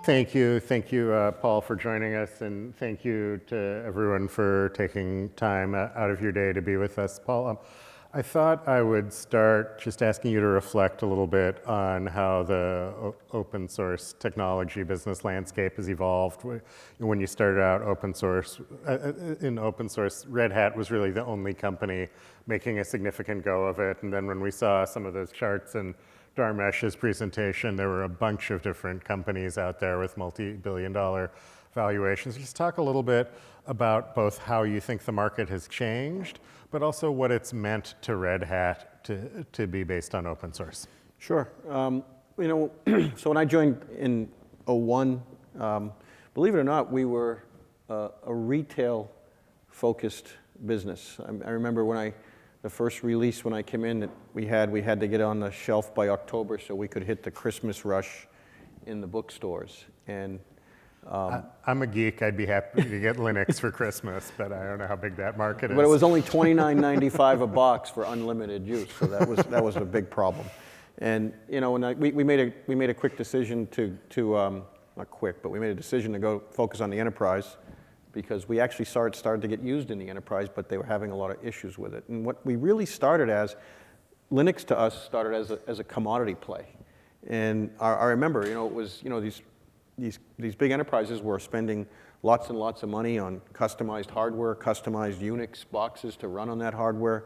Thank you, Paul, for joining us, and thank you to everyone for taking time out of your day to be with us. Paul, I thought I would start just asking you to reflect a little bit on how the open source technology business landscape has evolved. When you started out in open source, Red Hat was really the only company making a significant go of it, and then when we saw some of those charts in Dharmesh's presentation, there were a bunch of different companies out there with multi-billion-dollar valuations. Just talk a little bit about both how you think the market has changed, but also what it's meant to Red Hat to be based on open source. Sure. So when I joined in '01, believe it or not, we were a retail-focused business. I remember the first release when I came in, we had to get on the shelf by October so we could hit the Christmas rush in the bookstores. And I'm a geek. I'd be happy to get Linux for Christmas, but I don't know how big that market is. But it was only $29.95 a box for unlimited use, so that was a big problem. And when we made a quick decision not quick, but we made a decision to go focus on the enterprise, because we actually started to get used in the enterprise, but they were having a lot of issues with it. And what we really started as, Linux to us started as a commodity play. And I remember, it was, these big enterprises were spending lots and lots of money on customized hardware, customized Unix boxes to run on that hardware.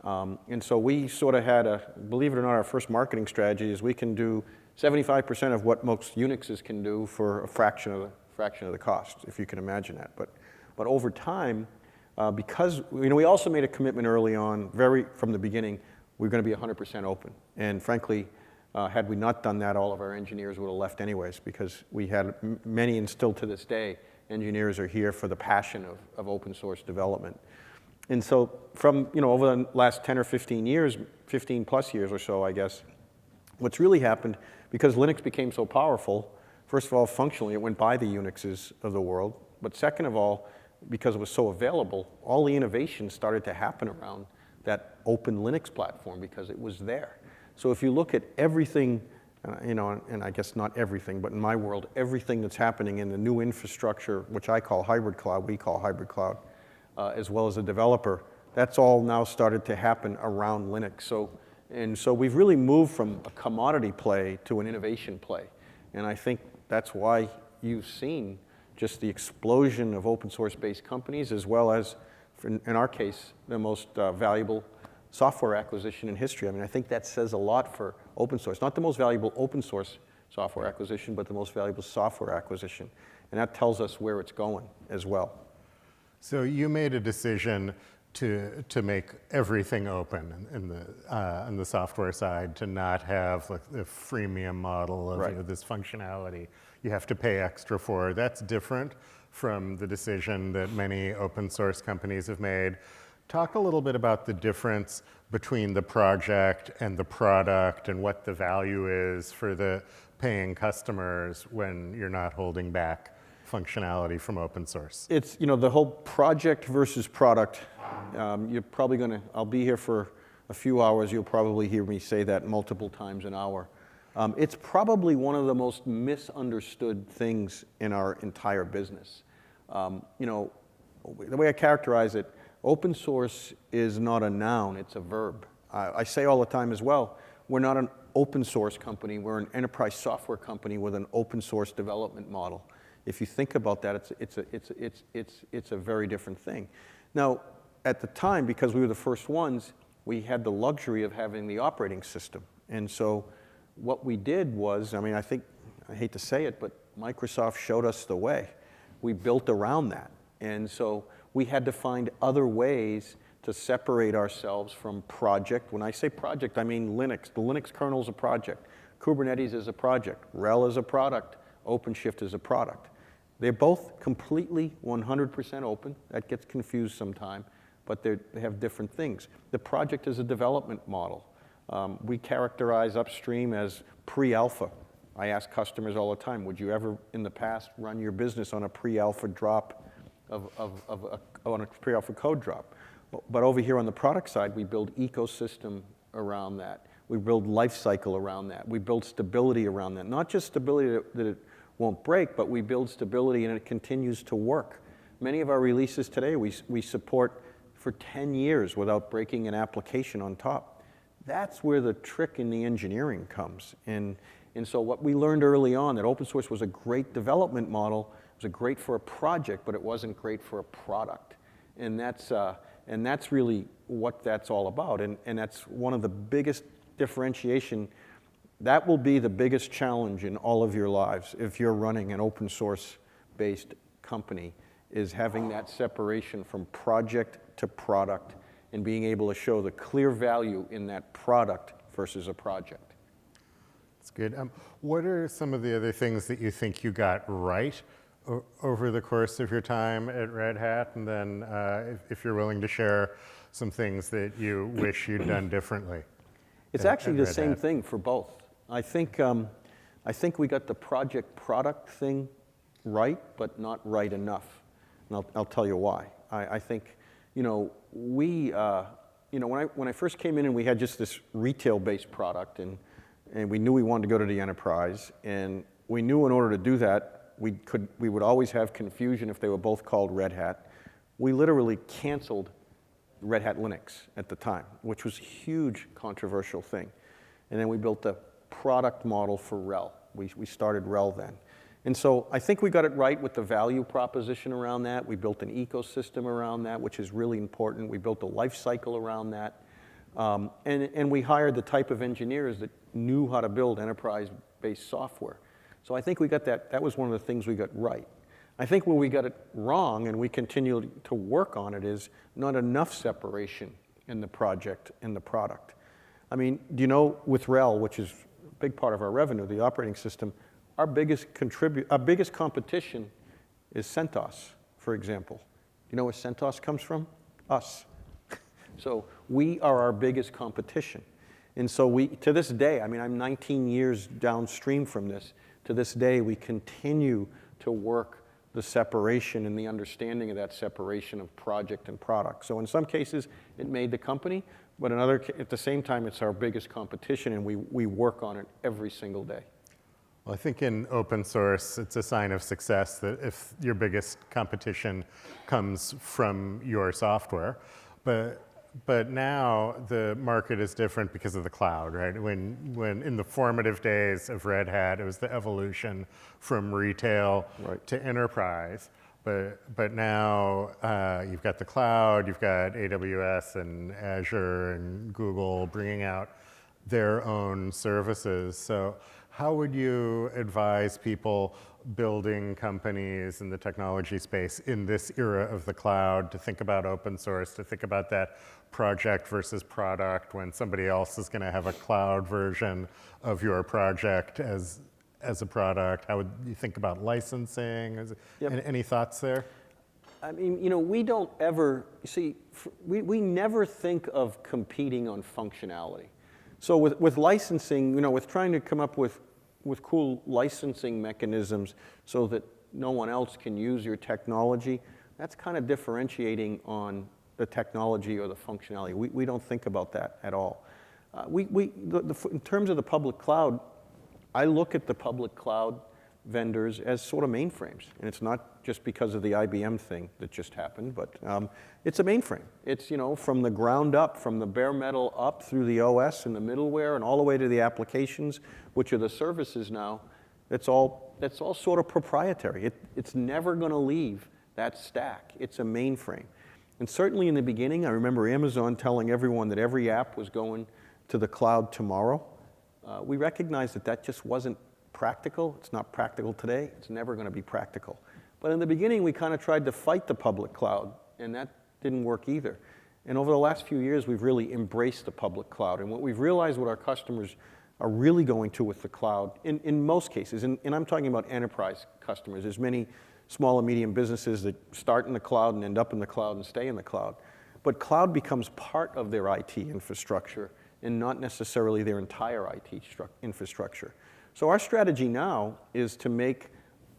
And so we sort of had believe it or not, our first marketing strategy is we can do 75% of what most Unixes can do for a fraction of the cost, if you can imagine that. But over time, because we also made a commitment early on, from the beginning, we're going to be 100% open. And frankly, had we not done that, all of our engineers would have left anyways, because we had many, and still to this day, engineers are here for the passion of open source development. And so from over the last 10 or 15 years, 15 plus years or so, I guess, what's really happened, because Linux became so powerful, first of all, functionally, it went by the Unixes of the world. But second of all, because it was so available, all the innovation started to happen around that open Linux platform because it was there. So if you look at everything, and I guess not everything, but in my world, everything that's happening in the new infrastructure, which I call hybrid cloud, we call hybrid cloud, as well as a developer, that's all now started to happen around Linux. So we've really moved from a commodity play to an innovation play. And I think that's why you've seen just the explosion of open source based companies, as well as, in our case, the most valuable software acquisition in history. I mean, I think that says a lot for open source. Not the most valuable open source software acquisition, but the most valuable software acquisition. And that tells us where it's going as well. So you made a decision to make everything open on the software side, to not have like the freemium model of this functionality you have to pay extra for. That's different from the decision that many open source companies have made. Talk a little bit about the difference between the project and the product, and what the value is for the paying customers when you're not holding back functionality from open source. It's, the whole project versus product. You're probably I'll be here for a few hours, you'll probably hear me say that multiple times an hour. It's probably one of the most misunderstood things in our entire business. The way I characterize it, open source is not a noun, it's a verb. I say all the time as well, we're not an open source company, we're an enterprise software company with an open source development model. If you think about that, it's a very different thing. Now, at the time, because we were the first ones, we had the luxury of having the operating system. And so what we did was, I hate to say it, but Microsoft showed us the way. We built around that. And so we had to find other ways to separate ourselves from project. When I say project, I mean Linux. The Linux kernel is a project. Kubernetes is a project. RHEL is a product. OpenShift is a product. They're both completely 100% open. That gets confused sometime, but they have different things. The project is a development model. We characterize upstream as pre-alpha. I ask customers all the time, would you ever in the past run your business on a pre-alpha drop on a pre-alpha code drop? But over here on the product side, we build ecosystem around that. We build life cycle around that. We build stability around that. Not just stability that it won't break, but we build stability and it continues to work. Many of our releases today, we support for 10 years without breaking an application on top. That's where the trick in the engineering comes. And so what we learned early on, that open source was a great development model, it was great for a project, but it wasn't great for a product. And that's really what that's all about. And that's one of the biggest differentiation. That will be the biggest challenge in all of your lives if you're running an open source based company, is having that separation from project to product and being able to show the clear value in that product versus a project. That's good. What are some of the other things that you think you got right over the course of your time at Red Hat? And then if you're willing to share some things that you wish you'd done differently. It's actually the same thing for both. I think we got the project product thing right, but not right enough. And I'll tell you why. I think, when I first came in and we had just this retail-based product, and we knew we wanted to go to the enterprise, and we knew in order to do that, we would always have confusion if they were both called Red Hat. We literally canceled Red Hat Linux at the time, which was a huge controversial thing. And then we built a product model for RHEL. We started RHEL then. And so I think we got it right with the value proposition around that. We built an ecosystem around that, which is really important. We built a life cycle around that. And we hired the type of engineers that knew how to build enterprise-based software. So I think we got that. That was one of the things we got right. I think where we got it wrong, and we continue to work on it, is not enough separation in the project and the product. I mean, do you know, with RHEL, which is a big part of our revenue, the operating system, our biggest competition is CentOS, for example. You know where CentOS comes from? Us. So we are our biggest competition. And so to this day, I mean, I'm 19 years downstream from this, to this day, we continue to work the separation and the understanding of that separation of project and product. So in some cases, it made the company, but at the same time, it's our biggest competition, and we work on it every single day. Well, I think in open source, it's a sign of success that if your biggest competition comes from your software. But now the market is different because of the cloud, right? When in the formative days of Red Hat, it was the evolution from retail to enterprise. But now you've got the cloud, you've got AWS and Azure and Google bringing out their own services. So how would you advise people building companies in the technology space in this era of the cloud to think about open source, to think about that project versus product when somebody else is going to have a cloud version of your project as a product? How would you think about licensing? Any thoughts there? I mean, we don't ever, we never think of competing on functionality. So with licensing, with trying to come up with cool licensing mechanisms so that no one else can use your technology, that's kind of differentiating on the technology or the functionality. We don't think about that at all. In terms of the public cloud, I look at the public cloud vendors as sort of mainframes. And it's not just because of the IBM thing that just happened, but it's a mainframe. It's, from the ground up, from the bare metal up through the OS and the middleware and all the way to the applications, which are the services now. That's all sort of proprietary. It's never going to leave that stack. It's a mainframe. And certainly in the beginning, I remember Amazon telling everyone that every app was going to the cloud tomorrow. We recognized that just wasn't practical. It's not practical today. It's never going to be practical. But in the beginning, we kind of tried to fight the public cloud, and that didn't work either. And over the last few years, we've really embraced the public cloud. And what we've realized what our customers are really going to with the cloud, in most cases, and I'm talking about enterprise customers. There's many small and medium businesses that start in the cloud and end up in the cloud and stay in the cloud. But cloud becomes part of their IT infrastructure and not necessarily their entire IT infrastructure. So our strategy now is to make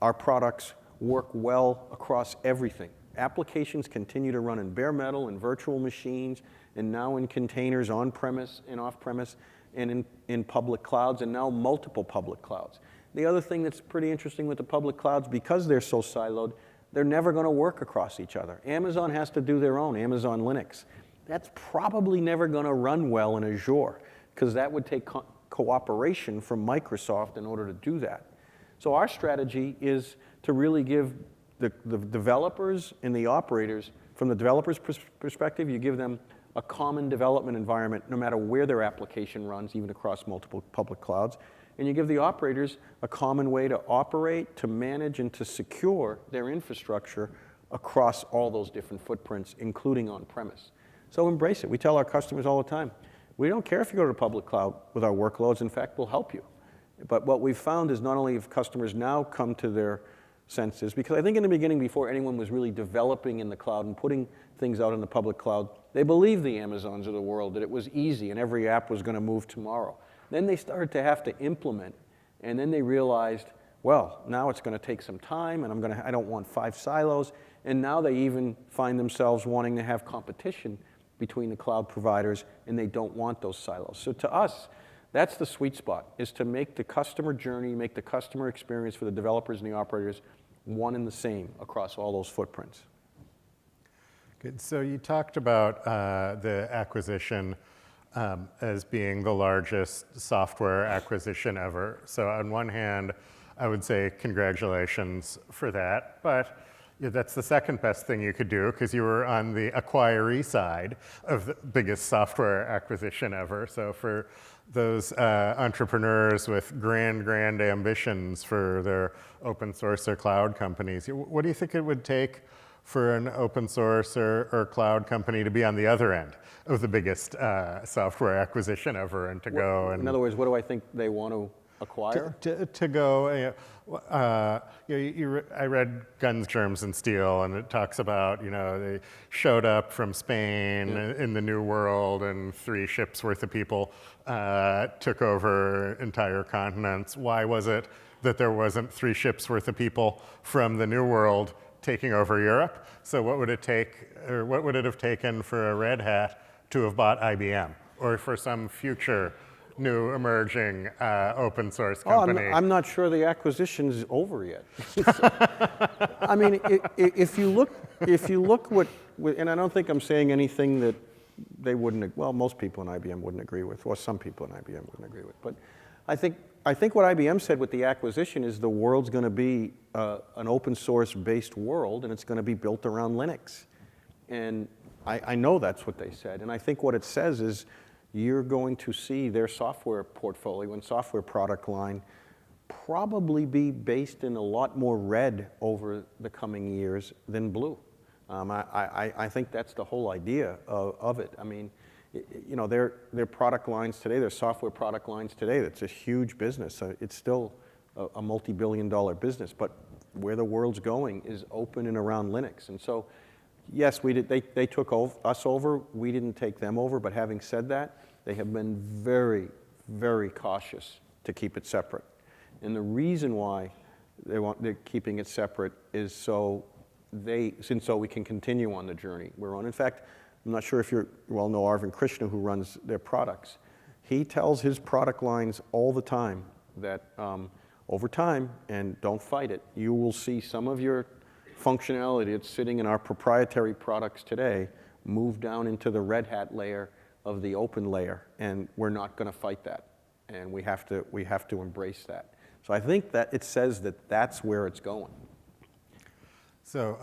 our products work well across everything. Applications continue to run in bare metal and virtual machines, and now in containers on-premise and off-premise, and in public clouds, and now multiple public clouds. the other thing that's pretty interesting with the public clouds, because they're so siloed, they're never going to work across each other. Amazon has to do their own, Amazon Linux. That's probably never going to run well in Azure, because that would take cooperation from Microsoft in order to do that. So our strategy is to really give the developers and the operators, from the developers' perspective, you give them a common development environment no matter where their application runs, even across multiple public clouds. And you give the operators a common way to operate, to manage, and to secure their infrastructure across all those different footprints, including on-premise. So embrace it. We tell our customers all the time, we don't care if you go to the public cloud with our workloads. In fact, we'll help you. But what we've found is not only have customers now come to their senses, because I think in the beginning, before anyone was really developing in the cloud and putting things out in the public cloud, they believed the Amazons of the world, that it was easy and every app was going to move tomorrow. Then they started to have to implement, and then they realized, well, now it's going to take some time, and I don't want 5 silos. And now they even find themselves wanting to have competition between the cloud providers, and they don't want those silos. So to us, that's the sweet spot, is to make the customer journey, make the customer experience for the developers and the operators one and the same across all those footprints. Good. So you talked about the acquisition as being the largest software acquisition ever. So on one hand, I would say congratulations for that, but that's the second best thing you could do, because you were on the acquiree side of the biggest software acquisition ever. So for those entrepreneurs with grand ambitions for their open source or cloud companies, what do you think it would take for an open source or cloud company to be on the other end of the biggest software acquisition ever, and to go and... In other words, what do I think they want to acquire? To go, I read Guns, Germs, and Steel, and it talks about, they showed up from Spain in the New World, and 3 ships worth of people took over entire continents. Why was it that there wasn't 3 ships worth of people from the New World taking over Europe? So what would it have taken for a Red Hat to have bought IBM, or for some future new emerging open source company? I'm not sure the acquisition's over yet. I mean, if you look what, and I don't think I'm saying anything that they wouldn't, well, most people in IBM wouldn't agree with, or some people in IBM wouldn't agree with. But I think what IBM said with the acquisition is the world's going to be an open source based world, and it's going to be built around Linux. And I know that's what they said. And I think what it says is you're going to see their software portfolio and software product line probably be based in a lot more red over the coming years than blue. I think that's the whole idea of it. I mean, their product lines today, their software product lines today, that's a huge business. It's still a multi-billion-dollar business, but where the world's going is open and around Linux. And so, yes, they took us over. We didn't take them over, but having said that, they have been very, very cautious to keep it separate. And the reason why they're keeping it separate is so we can continue on the journey we're on. In fact, I'm not sure if you all know Arvind Krishna, who runs their products. He tells his product lines all the time that over time, and don't fight it, you will see some of your functionality that's sitting in our proprietary products today move down into the Red Hat layer of the open layer, and we're not going to fight that, and we have to embrace that. So I think that it says that that's where it's going. So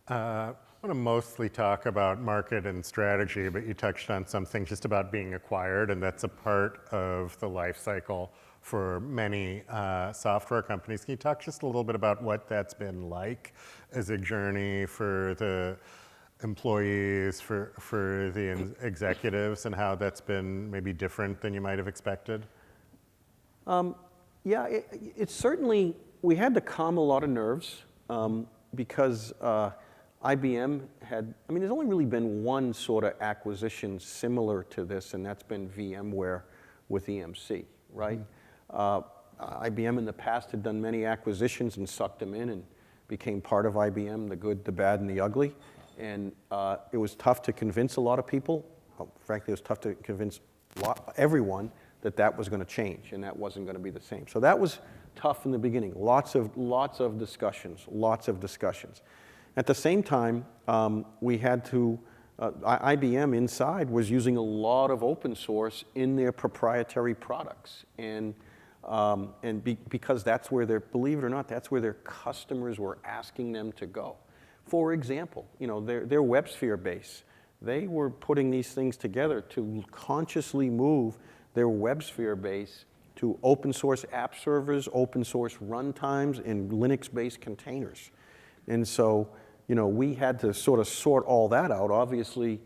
I want to mostly talk about market and strategy, but you touched on something just about being acquired, and that's a part of the life cycle for many software companies. Can you talk just a little bit about what that's been like as a journey for the employees, for the executives, and how that's been maybe different than you might have expected? Yeah, it's certainly, we had to calm a lot of nerves because IBM had, there's only really been one sort of acquisition similar to this, and that's been VMware with EMC, right? IBM in the past had done many acquisitions and sucked them in and became part of IBM, the good, the bad, and the ugly. And it was tough to convince a lot of people. Frankly, it was tough to convince everyone that was going to change and that wasn't going to be the same. So that was tough in the beginning. Lots of discussions. At the same time, we had to. IBM inside was using a lot of open source in their proprietary products, because that's where believe it or not, that's where their customers were asking them to go. For example, their WebSphere base, they were putting these things together to consciously move their WebSphere base to open source app servers, open source runtimes, and Linux-based containers. And so, we had to sort of sort all that out. Obviously,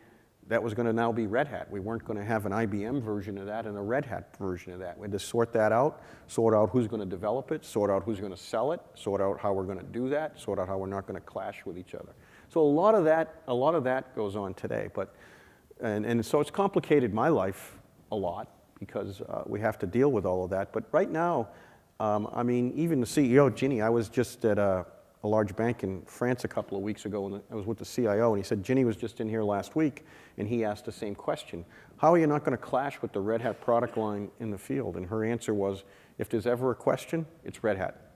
that was going to now be Red Hat. We weren't going to have an IBM version of that and a Red Hat version of that. We had to sort that out, sort out who's going to develop it, sort out who's going to sell it, sort out how we're going to do that, sort out how we're not going to clash with each other. So a lot of that goes on today. But and so it's complicated my life a lot because we have to deal with all of that. But right now, even the CEO, Ginny, I was just at a large bank in France a couple of weeks ago, and I was with the CIO, and he said, Ginny was just in here last week, and he asked the same question. How are you not going to clash with the Red Hat product line in the field? And her answer was, if there's ever a question, it's Red Hat.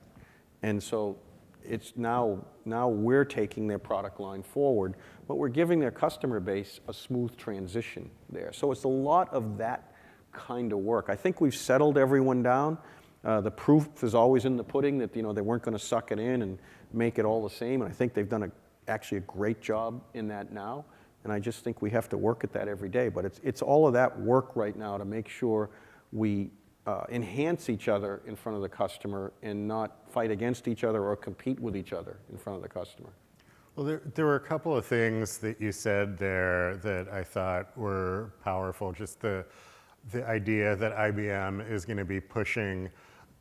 And so it's now we're taking their product line forward, but we're giving their customer base a smooth transition there. So it's a lot of that kind of work. I think we've settled everyone down. The proof is always in the pudding that they weren't going to suck it in and make it all the same. And I think they've done actually a great job in that now. And I just think we have to work at that every day. But it's all of that work right now to make sure we enhance each other in front of the customer and not fight against each other or compete with each other in front of the customer. Well, there were a couple of things that you said there that I thought were powerful. Just the idea that IBM is going to be pushing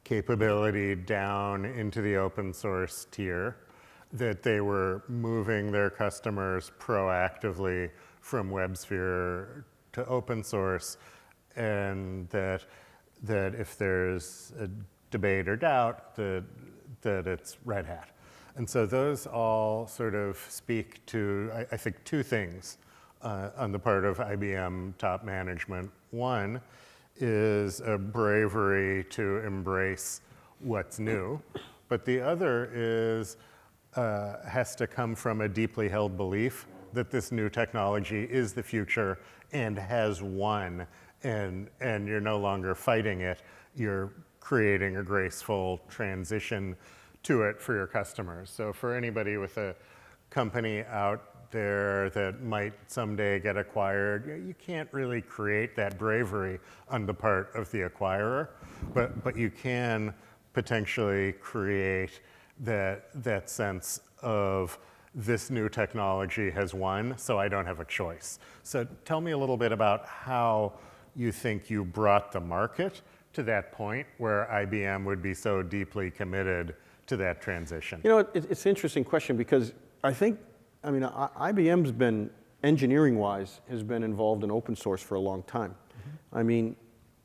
capability down into the open source tier, that they were moving their customers proactively from WebSphere to open source, and that if there's a debate or doubt, that it's Red Hat. And so those all sort of speak to, I think, two things on the part of IBM top management. One is a bravery to embrace what's new, but the other is has to come from a deeply held belief that this new technology is the future and has won, and you're no longer fighting it. You're creating a graceful transition to it for your customers. So for anybody with a company out there that might someday get acquired, you can't really create that bravery on the part of the acquirer, but you can potentially create that sense of this new technology has won, so I don't have a choice. So tell me a little bit about how you think you brought the market to that point where IBM would be so deeply committed to that transition. It's an interesting question because IBM's been, engineering-wise, has been involved in open source for a long time. Mm-hmm.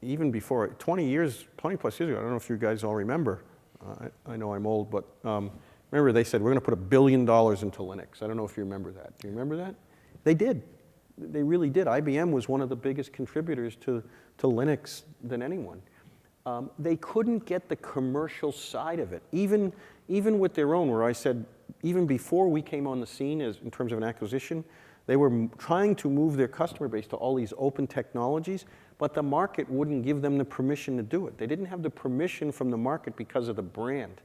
Even before, 20 plus years ago, I don't know if you guys all remember, I know I'm old, but remember they said, we're going to put $1 billion into Linux. I don't know if you remember that. Do you remember that? They did. They really did. IBM was one of the biggest contributors to Linux than anyone. They couldn't get the commercial side of it, even with their own, where I said, even before we came on the scene in terms of an acquisition, they were trying to move their customer base to all these open technologies, but the market wouldn't give them the permission to do it. They didn't have the permission from the market because of the brand.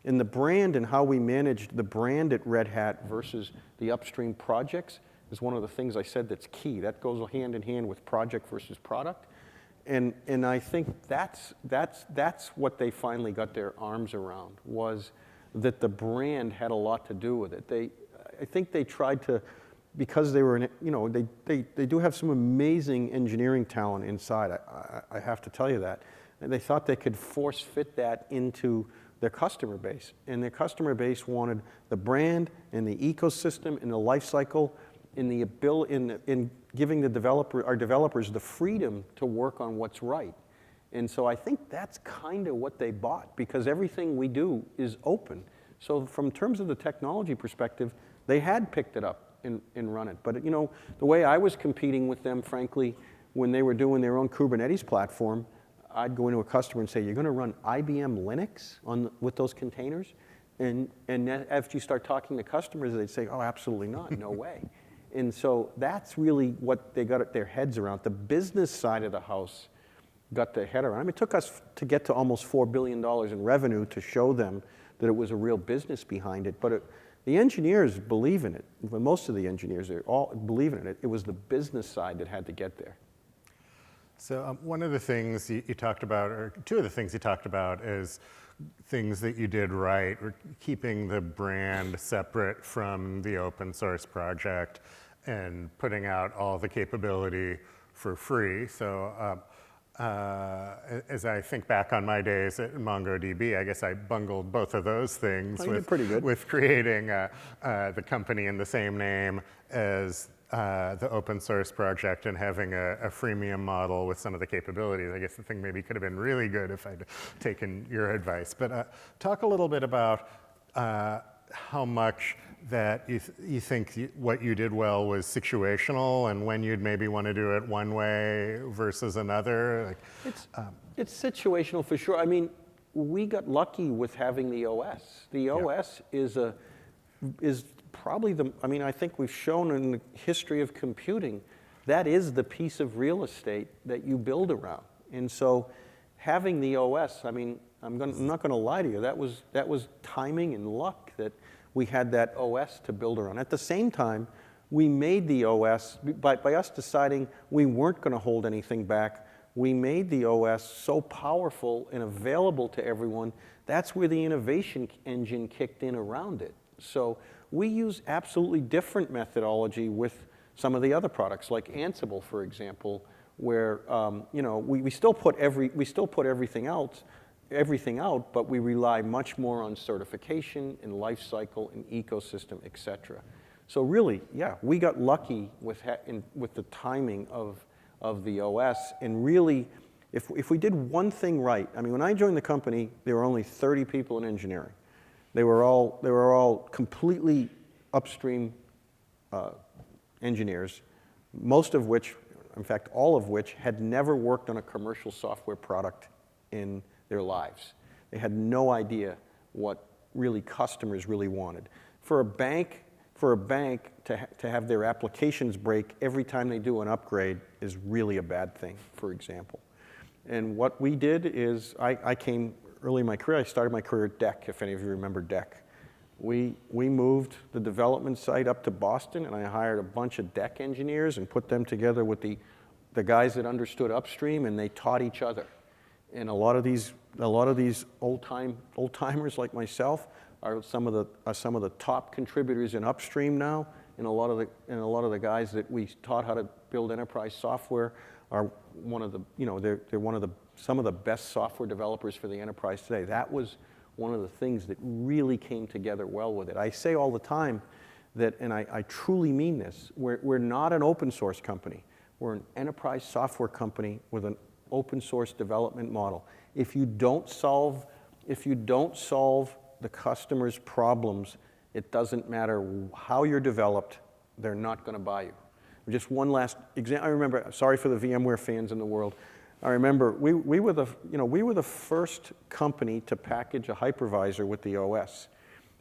And the brand and how we managed the brand at Red Hat versus the upstream projects is one of the things I said that's key. That goes hand in hand with project versus product. And I think that's what they finally got their arms around, was that the brand had a lot to do with it. I think they tried to, because they were, they do have some amazing engineering talent inside. I have to tell you that. And they thought they could force fit that into their customer base. And their customer base wanted the brand and the ecosystem and the life cycle and the ability in giving our developers the freedom to work on what's right. And so I think that's kind of what they bought, because everything we do is open. So from terms of the technology perspective, they had picked it up and run it. But the way I was competing with them, frankly, when they were doing their own Kubernetes platform, I'd go into a customer and say, you're going to run IBM Linux with those containers? And then after you start talking to customers, they'd say, oh, absolutely not, no way. And so that's really what they got their heads around. The business side of the house got their head around. I mean, it took us to get to almost $4 billion in revenue to show them that it was a real business behind it. But the engineers believe in it. Most of the engineers all believe in it. It was the business side that had to get there. So one of the things you talked about, or two of the things you talked about, is things that you did right, or keeping the brand separate from the open source project and putting out all the capability for free. So as I think back on my days at MongoDB, I guess I bungled both of those things with creating the company in the same name as the open source project and having a freemium model with some of the capabilities. I guess the thing maybe could have been really good if I'd taken your advice. But talk a little bit about how much that you think what you did well was situational, and when you'd maybe want to do it one way versus another. It's situational for sure. I mean, we got lucky with having the OS. The OS is probably I think we've shown in the history of computing, that is the piece of real estate that you build around. And so having the OS, I mean, I'm not going to lie to you, that was timing and luck that we had that OS to build around. At the same time, we made the OS, by us deciding we weren't going to hold anything back, we made the OS so powerful and available to everyone. That's where the innovation engine kicked in around it. So we use absolutely different methodology with some of the other products, like Ansible, for example, where we still put everything out, but we rely much more on certification and life cycle and ecosystem, et cetera. So really, yeah, we got lucky with the timing of the OS. And really, if we did one thing right, I mean, when I joined the company, there were only 30 people in engineering. They were all completely upstream engineers, most of which, in fact, all of which had never worked on a commercial software product in their lives. They had no idea what really customers really wanted. For a bank to have their applications break every time they do an upgrade is really a bad thing, for example. And what we did is, I came early in my career, I started my career at DEC, if any of you remember DEC. We moved the development site up to Boston, and I hired a bunch of DEC engineers and put them together with the guys that understood upstream, and they taught each other. And a lot of these old-timers like myself are some of the top contributors in upstream now, and a lot of the guys that we taught how to build enterprise software are some of the best software developers for the enterprise today. That was one of the things that really came together well with it. I say all the time that, and I truly mean this, we're not an open source company. We're an enterprise software company with an open source development model. If you don't solve the customer's problems, it doesn't matter how you're developed, they're not going to buy you. Just one last example. I remember, sorry for the VMware fans in the world, I remember we were the first company to package a hypervisor with the OS.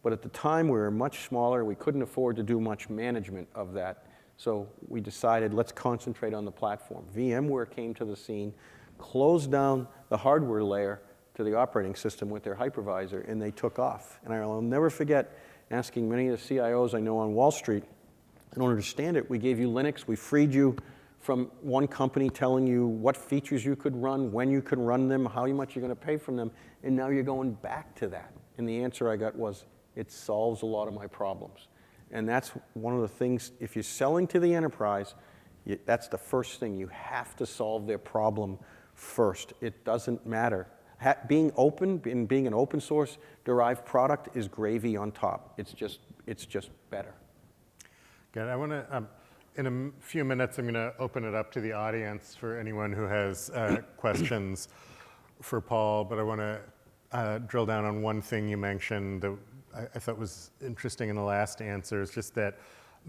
But at the time, we were much smaller. We couldn't afford to do much management of that. So we decided, let's concentrate on the platform. VMware came to the scene, closed down the hardware layer to the operating system with their hypervisor, and they took off. And I'll never forget asking many of the CIOs I know on Wall Street, I don't understand it. We gave you Linux. We freed you from one company telling you what features you could run, when you could run them, how much you're going to pay from them, and now you're going back to that. And the answer I got was, it solves a lot of my problems. And that's one of the things, if you're selling to the enterprise, that's the first thing. You have to solve their problem first. It doesn't matter. Being open and being an open source derived product is gravy on top. It's just better. Good. I want to, in a few minutes, I'm going to open it up to the audience for anyone who has questions for Paul, but I want to drill down on one thing you mentioned that I thought was interesting in the last answer, is just that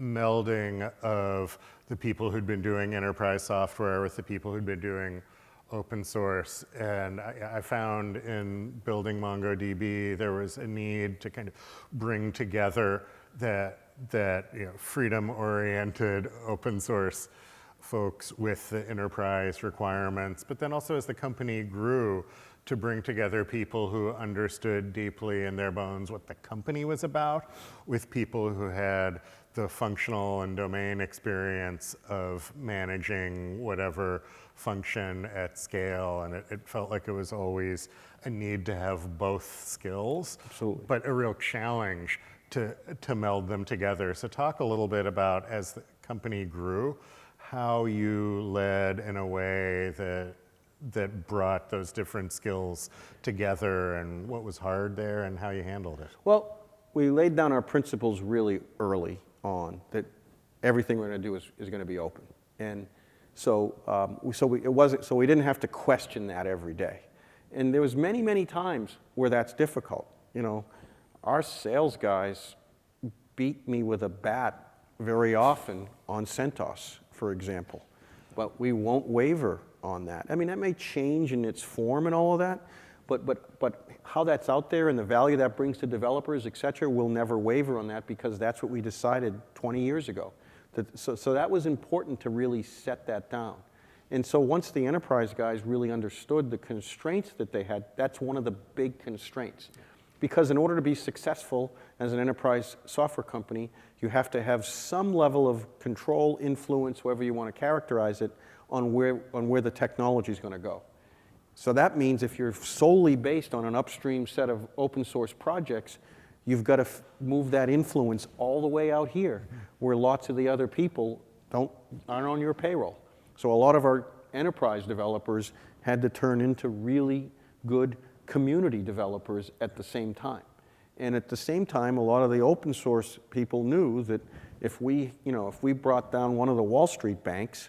melding of the people who'd been doing enterprise software with the people who'd been doing open source. And I found in building MongoDB, there was a need to kind of bring together that freedom-oriented open source folks with the enterprise requirements, but then also as the company grew, to bring together people who understood deeply in their bones what the company was about with people who had the functional and domain experience of managing whatever function at scale. And it felt like it was always a need to have both skills, Absolutely. but a real challenge to meld them together. So talk a little bit about, as the company grew, how you led in a way that brought those different skills together, and what was hard there and how you handled it. Well, we laid down our principles really early on, that everything we're going to do is going to be open. And so, we didn't have to question that every day. And there was many times where that's difficult. You know, our sales guys beat me with a bat very often on CentOS, for example. But we won't waver on that. I mean, that may change in its form and all of that, but how that's out there and the value that brings to developers, et cetera, we'll never waver on that, because that's what we decided 20 years ago. So that was important to really set that down. And so once the enterprise guys really understood the constraints that they had, that's one of the big constraints. Because in order to be successful as an enterprise software company, you have to have some level of control, influence, however you want to characterize it, on where the technology is going to go. So that means if you're solely based on an upstream set of open source projects, you've got to move that influence all the way out here, where lots of the other people aren't on your payroll. So a lot of our enterprise developers had to turn into really good community developers at the same time. And at the same time, a lot of the open source people knew that if we brought down one of the Wall Street banks,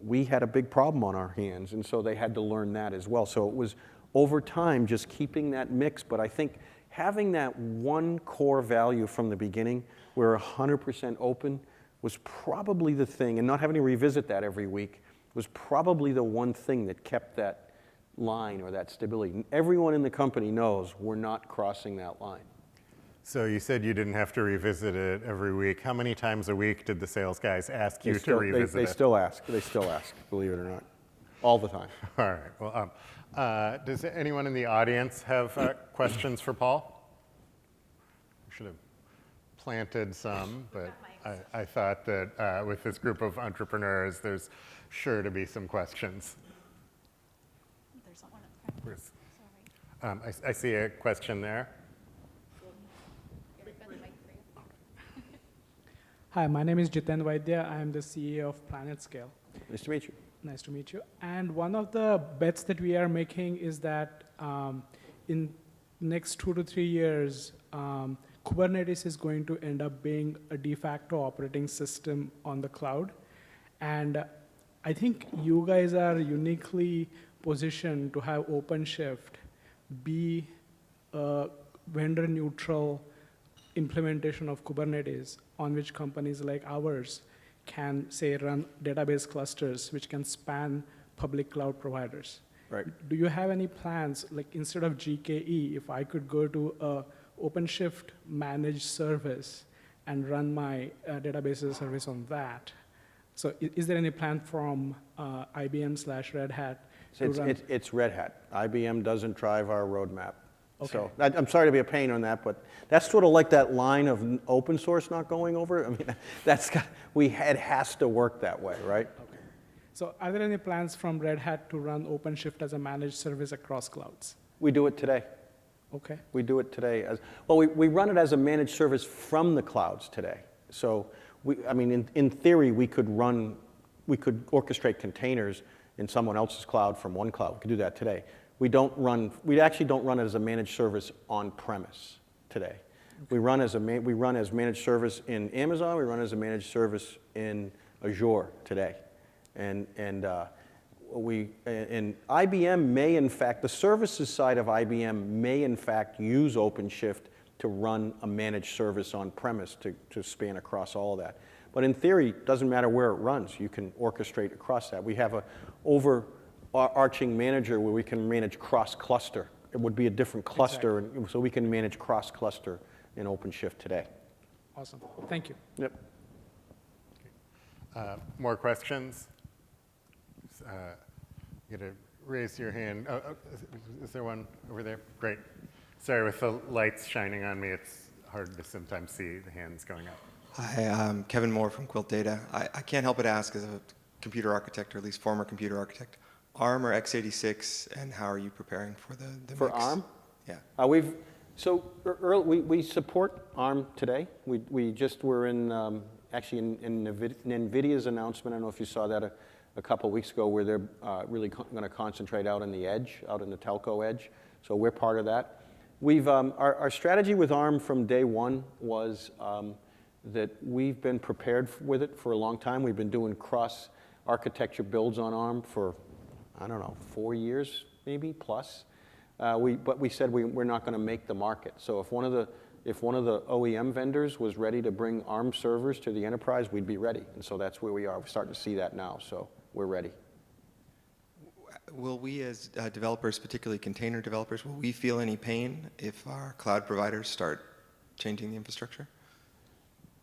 we had a big problem on our hands, and so they had to learn that as well. So it was over time just keeping that mix, but I think having that one core value from the beginning, where 100% open, was probably the thing, and not having to revisit that every week was probably the one thing that kept that line or that stability. And everyone in the company knows we're not crossing that line. So you said you didn't have to revisit it every week. How many times a week did the sales guys ask you to revisit it? They still ask, believe it or not, all the time. All right. Well, does anyone in the audience have questions for Paul? I should have planted some, but I thought that with this group of entrepreneurs, there's sure to be some questions. There's one up front. Sorry. I see a question there. Hi, my name is Jiten Vaidya. I am the CEO of PlanetScale. Nice to meet you. Nice to meet you. And one of the bets that we are making is that in next 2 to 3 years, Kubernetes is going to end up being a de facto operating system on the cloud. And I think you guys are uniquely positioned to have OpenShift be a vendor-neutral implementation of Kubernetes on which companies like ours can, say, run database clusters which can span public cloud providers. Right. Do you have any plans, like instead of GKE, if I could go to a OpenShift managed service and run my database as a service on that? So is there any plan from IBM/Red Hat? It's Red Hat. IBM doesn't drive our roadmap. Okay. So I'm sorry to be a pain on that, but that's sort of like that line of open source not going over. I mean, it has to work that way, right? Okay. So are there any plans from Red Hat to run OpenShift as a managed service across clouds? We do it today. Okay. We do it today. We run it as a managed service from the clouds today. So in theory, we could orchestrate containers in someone else's cloud from one cloud. We could do that today. We actually don't run it as a managed service on premise today. Okay. We run as managed service in Amazon. We run as a managed service in Azure today, and IBM may in fact, the services side of IBM may in fact use OpenShift to run a managed service on premise to span across all of that. But in theory, it doesn't matter where it runs. You can orchestrate across that. We have over arching manager where we can manage cross-cluster. It would be a different cluster, and so we can manage cross-cluster in OpenShift today. Awesome. Thank you. Yep. More questions? You gotta raise your hand. Is there one over there? Great. Sorry, with the lights shining on me, it's hard to sometimes see the hands going up. Hi, I'm Kevin Moore from Quilt Data. I can't help but ask, as a computer architect, or at least former computer architect, ARM or x86, and how are you preparing for the For mix? ARM? Yeah. We support ARM today. We just were in, actually in NVIDIA's announcement, I don't know if you saw that a couple of weeks ago, where they're really going to concentrate out on the edge, out in the telco edge. So we're part of that. Our strategy with ARM from day one was that we've been prepared with it for a long time. We've been doing cross-architecture builds on ARM for, I don't know, 4 years maybe plus. But we said we're not going to make the market. So if one of the OEM vendors was ready to bring ARM servers to the enterprise, we'd be ready. And so that's where we are. We're starting to see that now. So we're ready. Will we as developers, particularly container developers, will we feel any pain if our cloud providers start changing the infrastructure?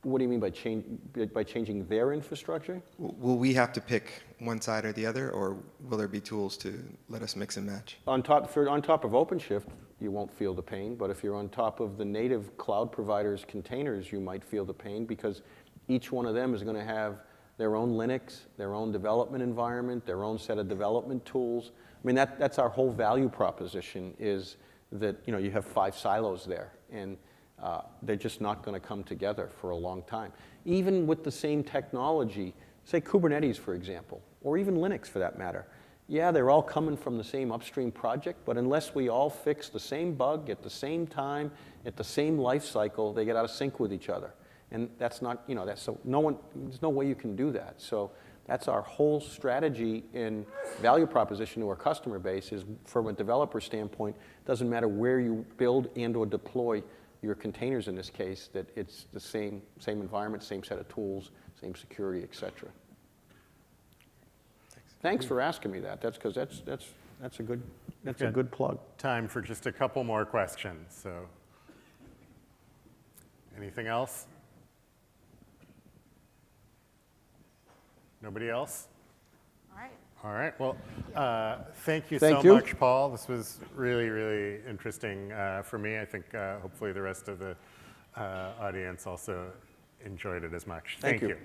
What do you mean by changing their infrastructure? Will we have to pick one side or the other, or will there be tools to let us mix and match? On top of OpenShift, you won't feel the pain, but if you're on top of the native cloud providers' containers, you might feel the pain, because each one of them is going to have their own Linux, their own development environment, their own set of development tools. I mean, that's our whole value proposition, is that you have 5 silos there, and they're just not going to come together for a long time. Even with the same technology, say Kubernetes, for example, or even Linux for that matter. Yeah, they're all coming from the same upstream project, but unless we all fix the same bug at the same time, at the same life cycle, they get out of sync with each other. And that's not, there's no way you can do that. So that's our whole strategy and value proposition to our customer base, is from a developer standpoint, doesn't matter where you build and or deploy your containers in this case, that it's the same environment, same set of tools, same security, et cetera. Thanks for asking me that. That's because that's a good plug. Time for just a couple more questions. So, anything else? Nobody else? All right. All right. Well, thank you Thank so you. much, Paul. This was really, really interesting for me. I think hopefully the rest of the audience also enjoyed it as much. Thank you. you.